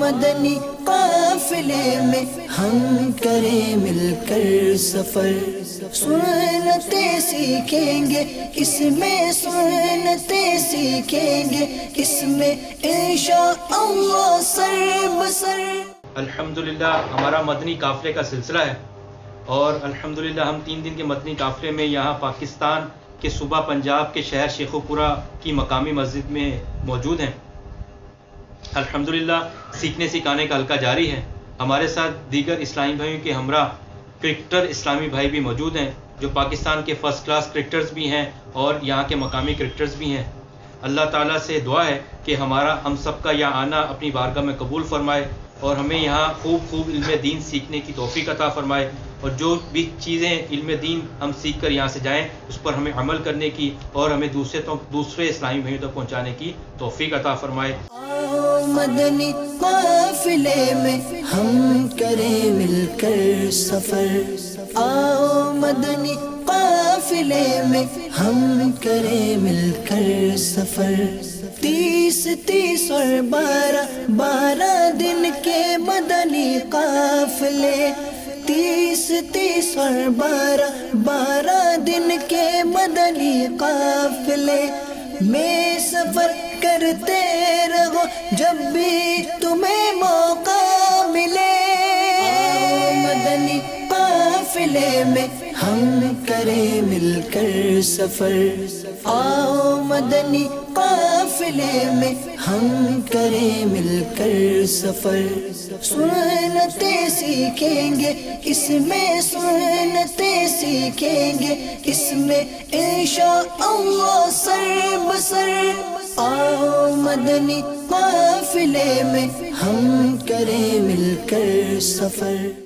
مدنی قافلے میں ہم کریں مل کر سفر، سنتیں سیکھیں گے اس میں، سنتیں سیکھیں گے اس میں انشاءاللہ سر بسر۔ الحمدللہ ہمارا مدنی قافلے کا سلسلہ ہے، اور الحمدللہ ہم 3 دن کے مدنی قافلے میں یہاں پاکستان کے صوبہ پنجاب کے شہر شیخو پورہ کی مقامی مسجد میں موجود ہیں۔ الحمدللہ سیکھنے سکھانے کا حلقہ جاری ہے۔ ہمارے ساتھ دیگر اسلامی بھائیوں کے ہمراہ کرکٹر اسلامی بھائی بھی موجود ہیں، جو پاکستان کے فرسٹ کلاس کرکٹرز بھی ہیں اور یہاں کے مقامی کرکٹرز بھی ہیں۔ اللہ تعالیٰ سے دعا ہے کہ ہم سب کا یہاں آنا اپنی بارگاہ میں قبول فرمائے، اور ہمیں یہاں خوب علم دین سیکھنے کی توفیق عطا فرمائے، اور جو بھی چیزیں علم دین ہم سیکھ کر یہاں سے جائیں اس پر ہمیں عمل کرنے کی اور ہمیں دوسرے اسلامی بھائیوں تک پہنچانے کی توفیق عطا فرمائے۔ آؤ مدنی قافلے میں ہم کریں مل کر سفر، آؤ مدنی قافلے میں ہم کریں مل کر سفر، 30 اور 12 دن کے مدنی قافلے، 30 اور 12 دن کے مدنی قافلے میں سفر کرتے رہو جب بھی تمہیں موقع ملے۔ آؤ مدنی قافلے میں ہم کریں مل کر سفر، آؤ مدنی قافلے میں ہم کریں مل کر سفر، سنتیں سیکھیں گے اس میں، سنتیں سیکھیں گے اس میں انشاءاللہ سر بسر۔ آؤ مدنی قافلے میں ہم کریں مل کر سفر۔